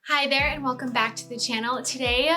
Hi there and welcome back to the channel. Today,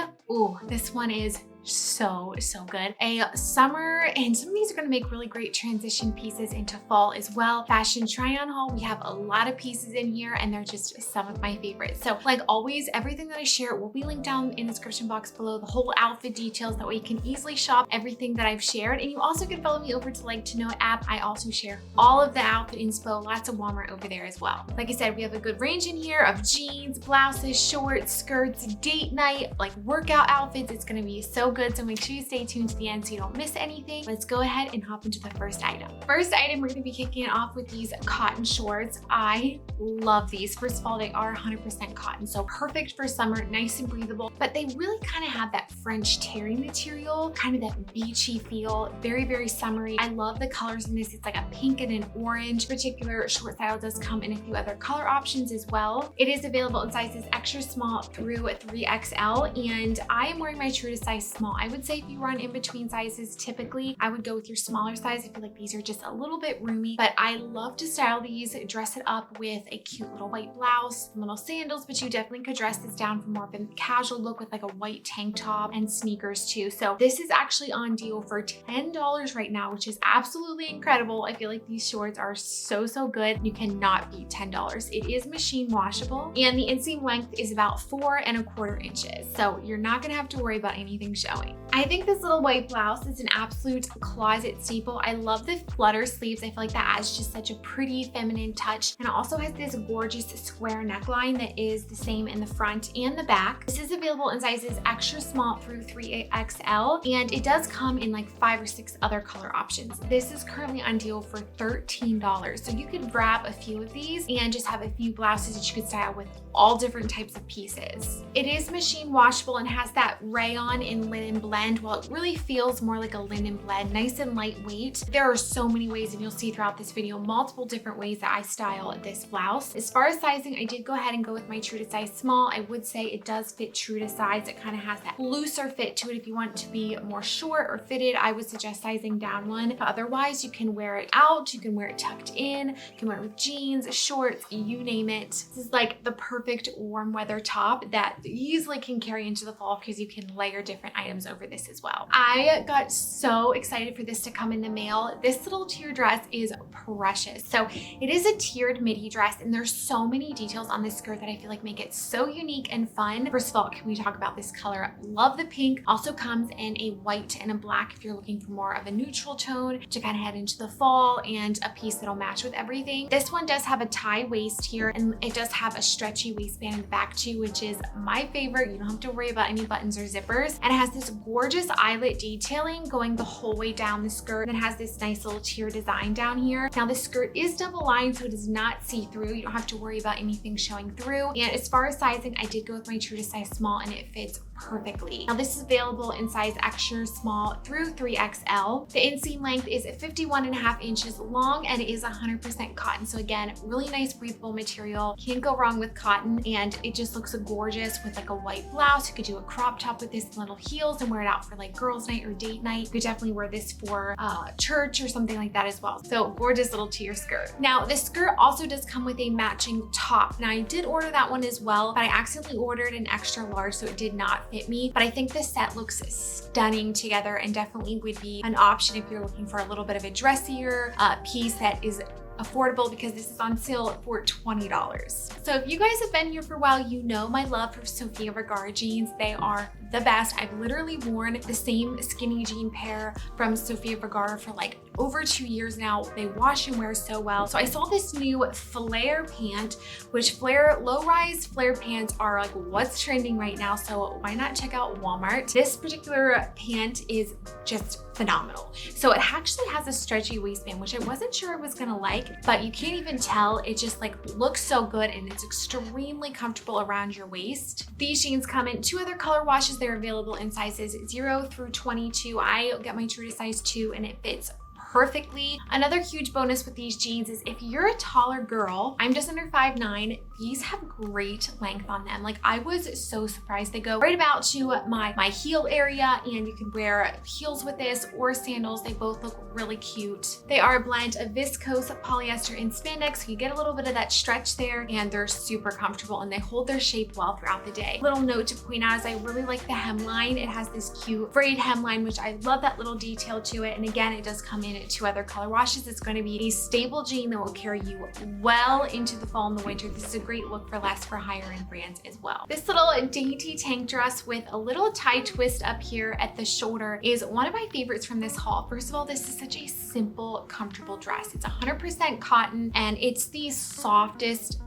this one is so good. A summer, and some of these are going to make really great transition pieces into fall as well. Fashion try on haul. We have a lot of pieces in here and they're just some of my favorites. So like always, everything that I share will be linked down in the description box below, the whole outfit details. That way you can easily shop everything that I've shared. And you also can follow me over to Like to Know app. I also share all of the outfit inspo, lots of Walmart over there as well. Like I said, we have a good range in here of jeans, blouses, shorts, skirts, date night, like workout outfits. It's going to be so good. So make sure you stay tuned to the end so you don't miss anything. Let's go ahead and hop into the first item. First item, we're going to be kicking it off with these cotton shorts. I love these. First of all, they are 100% cotton, so perfect for summer, nice and breathable, but they really kind of have that French terry material, kind of that beachy feel, very summery. I love the colors in this. It's like a pink and an orange. Particular short style does come in a few other color options as well. It is available in sizes extra small through 3XL, and I am wearing my true to size small. I would say if you run in between sizes, typically I would go with your smaller size. I feel like these are just a little bit roomy, but I love to style these, dress it up with a cute little white blouse, some little sandals, but you definitely could dress this down for more of a casual look with like a white tank top and sneakers too. So this is actually on deal for $10 right now, which is absolutely incredible. I feel like these shorts are so good. You cannot beat $10. It is machine washable and the inseam length is about 4¼ inches. So you're not gonna have to worry about anything showing. I think this little white blouse is an absolute closet staple. I love the flutter sleeves. I feel like that adds just such a pretty feminine touch. And it also has this gorgeous square neckline that is the same in the front and the back. This is available in sizes extra small through 3XL, and it does come in like 5 or 6 other color options. This is currently on deal for $13. So you could grab a few of these and just have a few blouses that you could style with all different types of pieces. It is machine washable and has that rayon and linen blend. Well, it really feels more like a linen blend, nice and lightweight. There are so many ways, and you'll see throughout this video, multiple different ways that I style this blouse. As far as sizing, I did go ahead and go with my true to size small. I would say it does fit true to size. It kind of has that looser fit to it. If you want to be more short or fitted, I would suggest sizing down one. But otherwise, you can wear it out, you can wear it tucked in, you can wear it with jeans, shorts, you name it. This is like the perfect warm weather top that easily can carry into the fall because you can layer different items over this as well. I got so excited for this to come in the mail. This little tier dress is precious. So it is a tiered midi dress, and there's so many details on this skirt that I feel like make it so unique and fun. First of all, can we talk about this color? Love the pink. Also comes in a white and a black if you're looking for more of a neutral tone to kind of head into the fall, and a piece that'll match with everything. This one does have a tie waist here, and it does have a stretchy waistband in the back too, which is my favorite. You don't have to worry about any buttons or zippers. And it has this gorgeous eyelet detailing going the whole way down the skirt, and it has this nice little tier design down here. Now the skirt is double lined, so it is not see-through. You don't have to worry about anything showing through. And as far as sizing, I did go with my true to size small, and it fits perfectly. Now this is available in size extra small through 3XL. The inseam length is 51½ inches long, and it is 100% cotton. So again, really nice breathable material. Can't go wrong with cotton, and it just looks gorgeous with like a white blouse. You could do a crop top with this little heels and wear it out for like girls night or date night. You could definitely wear this for church or something like that as well. So gorgeous little tier skirt. Now the skirt also does come with a matching top. Now I did order that one as well, but I accidentally ordered an extra large, so it did not fit me. But I think this set looks stunning together and definitely would be an option if you're looking for a little bit of a dressier piece that is affordable, because this is on sale for $20. So if you guys have been here for a while, you know my love for Sofia Vergara jeans. They are the best. I've literally worn the same skinny jean pair from Sofia Vergara for like over 2 years now. They wash and wear so well. So I saw this new flare pant, which low-rise flare pants are like what's trending right now. So why not check out Walmart? This particular pant is just phenomenal. So it actually has a stretchy waistband, which I wasn't sure I was gonna like, but you can't even tell. It just like looks so good, and it's extremely comfortable around your waist. These jeans come in 2 other color washes. They're available in sizes 0 through 22. I get my true to size 2, and it fits perfectly. Another huge bonus with these jeans is if you're a taller girl, I'm just under 5'9", these have great length on them. Like I was so surprised. They go right about to my heel area, and you can wear heels with this or sandals. They both look really cute. They are a blend of viscose, polyester, and spandex. So you get a little bit of that stretch there, and they're super comfortable and they hold their shape well throughout the day. Little note to point out is I really like the hemline. It has this cute frayed hemline, which I love that little detail to it. And again, it does come in 2 other color washes. It's going to be a stable jean that will carry you well into the fall and the winter. This is a great look for less for higher end brands as well. This little dainty tank dress with a little tie twist up here at the shoulder is one of my favorites from this haul. First of all, this is such a simple, comfortable dress. It's 100% cotton and it's the softest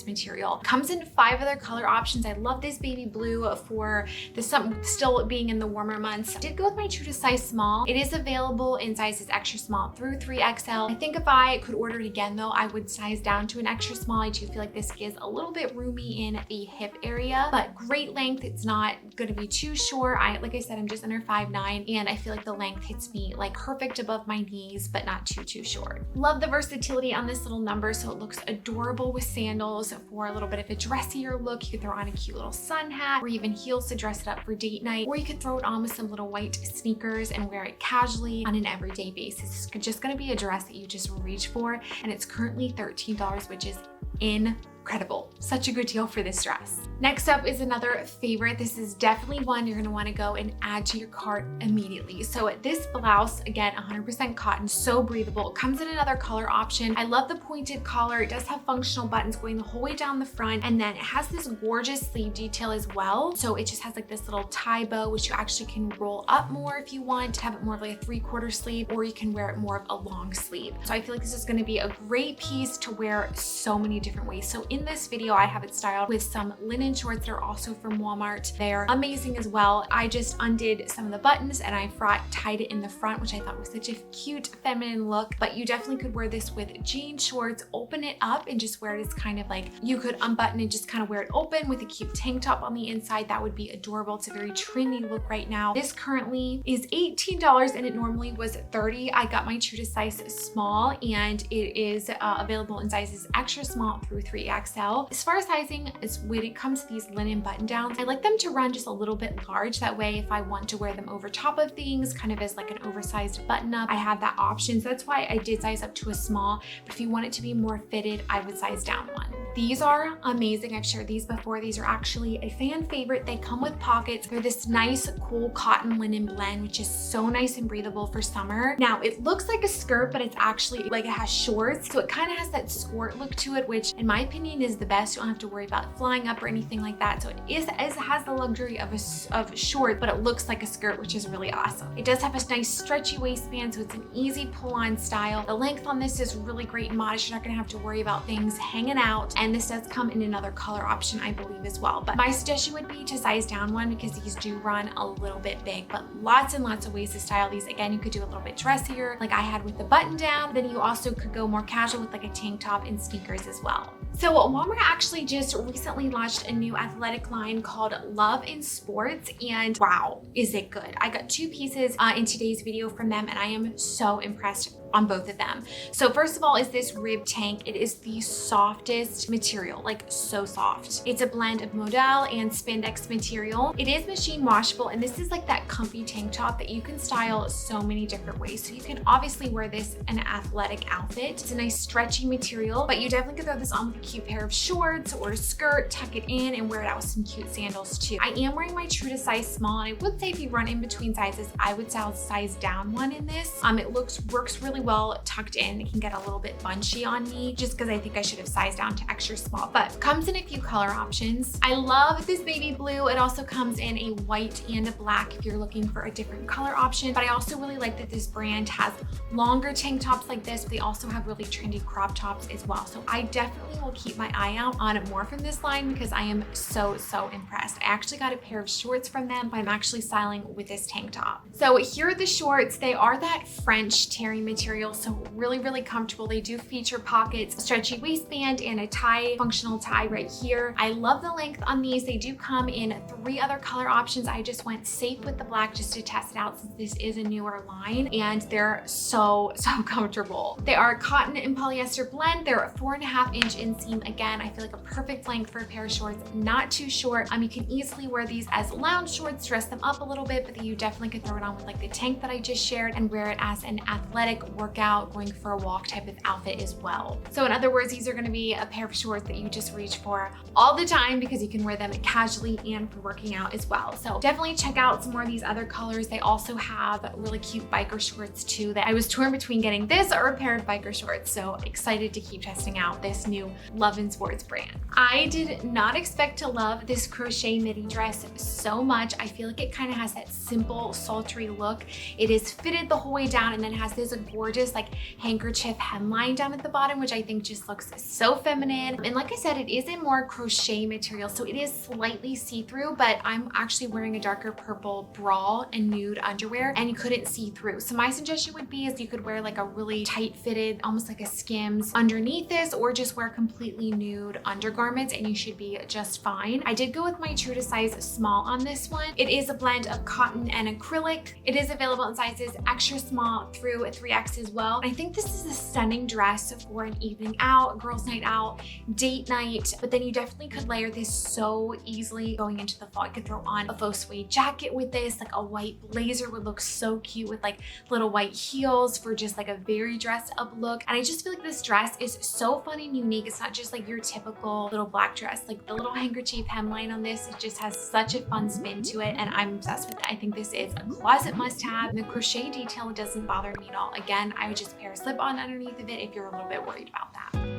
material. Comes in 5 other color options. I love this baby blue for the still being in the warmer months. I did go with my true to size small. It is available in sizes extra small through 3XL. I think if I could order it again though, I would size down to an extra small. I do feel like this is a little bit roomy in the hip area, but great length. It's not going to be too short. Like I said, I'm just under 5'9", and I feel like the length hits me like perfect above my knees, but not too short. Love the versatility on this little number. So it looks adorable with sandals for a little bit of a dressier look. You could throw on a cute little sun hat or even heels to dress it up for date night, or you could throw it on with some little white sneakers and wear it casually on an everyday basis. It's just going to be a dress that you just reach for, and it's currently $13, which is incredible. Such a good deal for this dress. Next up is another favorite. This is definitely one you're going to want to go and add to your cart immediately. So this blouse, again, 100% cotton, so breathable. It comes in another color option. I love the pointed collar. It does have functional buttons going the whole way down the front, and then it has this gorgeous sleeve detail as well. So it just has like this little tie bow, which you actually can roll up more if you want to have it more of like a 3/4 sleeve, or you can wear it more of a long sleeve. So I feel like this is going to be a great piece to wear so many different ways. So in this video, I have it styled with some linen shorts that are also from Walmart. They're amazing as well. I just undid some of the buttons and I tied it in the front, which I thought was such a cute feminine look. But you definitely could wear this with jean shorts, open it up and just wear it as kind of like, you could unbutton and just kind of wear it open with a cute tank top on the inside. That would be adorable. It's a very trendy look right now. This currently is $18 and it normally was $30. I got my true to size small, and it is available in sizes extra small through 3XL. As far as sizing, is when it comes to these linen button downs, I like them to run just a little bit large. That way, if I want to wear them over top of things, kind of as like an oversized button up, I have that option. So that's why I did size up to a small, but if you want it to be more fitted, I would size down one. These are amazing. I've shared these before. These are actually a fan favorite. They come with pockets. They're this nice, cool cotton linen blend, which is so nice and breathable for summer. Now, it looks like a skirt, but it's actually like it has shorts. So it kind of has that skort look to it, which in my opinion is the best. You don't have to worry about flying up or anything like that. So it has the luxury of short, but it looks like a skirt, which is really awesome. It does have a nice stretchy waistband, so it's an easy pull-on style. The length on this is really great and modest. You're not gonna have to worry about things hanging out. And this does come in another color option, I believe, as well. But my suggestion would be to size down one because these do run a little bit big, but lots and lots of ways to style these. Again, you could do a little bit dressier, like I had with the button down. Then you also could go more casual with like a tank top and sneakers as well. So Walmart actually just recently launched a new athletic line called Love in Sports, and wow, is it good. I got 2 pieces in today's video from them, and I am so impressed on both of them. So first of all is this rib tank. It is the softest material, like so soft. It's a blend of modal and spandex material. It is machine washable, and this is like that comfy tank top that you can style so many different ways. So you can obviously wear this in an athletic outfit. It's a nice stretchy material, but you definitely could throw this on with a cute pair of shorts or a skirt, tuck it in and wear it out with some cute sandals too. I am wearing my true to size small, and I would say if you run in between sizes, I would size down one in this. It works really well tucked in. It can get a little bit bunchy on me just because I think I should have sized down to extra small, but comes in a few color options. I love this baby blue. It also comes in a white and a black if you're looking for a different color option, but I also really like that this brand has longer tank tops like this. They also have really trendy crop tops as well. So I definitely will keep my eye out on more from this line because I am so impressed. I actually got a pair of shorts from them, but I'm actually styling with this tank top. So here are the shorts. They are that French terry material. material, so really, really comfortable. They do feature pockets, stretchy waistband, and a tie, functional tie right here. I love the length on these. They do come in 3 other color options. I just went safe with the black just to test it out since this is a newer line, and they're so comfortable. They are cotton and polyester blend. They're a 4.5-inch inseam. Again, I feel like a perfect length for a pair of shorts, not too short. You can easily wear these as lounge shorts, dress them up a little bit, but then you definitely could throw it on with like the tank that I just shared and wear it as an athletic workout, going for a walk type of outfit as well. So in other words, these are going to be a pair of shorts that you just reach for all the time because you can wear them casually and for working out as well. So definitely check out some more of these other colors. They also have really cute biker shorts too that I was torn between getting this or a pair of biker shorts. So excited to keep testing out this new Love and Sports brand. I did not expect to love this crochet midi dress so much. I feel like it kind of has that simple, sultry look. It is fitted the whole way down and then has this gorgeous like handkerchief hemline down at the bottom, which I think just looks so feminine. And like I said, it is in more crochet material, so it is slightly see-through, but I'm actually wearing a darker purple bra and nude underwear and you couldn't see through. So my suggestion would be is you could wear like a really tight fitted, almost like a Skims underneath this, or just wear completely nude undergarments and you should be just fine. I did go with my true to size small on this one. It is a blend of cotton and acrylic. It is available in sizes extra small through 3X as well. I think this is a stunning dress for an evening out, girls night out, date night, but then you definitely could layer this so easily going into the fall. You could throw on a faux suede jacket with this, like a white blazer would look so cute with like little white heels for just like a very dressed up look. And I just feel like this dress is so fun and unique. It's not just like your typical little black dress. Like the little handkerchief hemline on this, it just has such a fun spin to it and I'm obsessed with it. I think this is a closet must-have. The crochet detail doesn't bother me at all. Again, I would just pair a slip-on underneath of it if you're a little bit worried about that.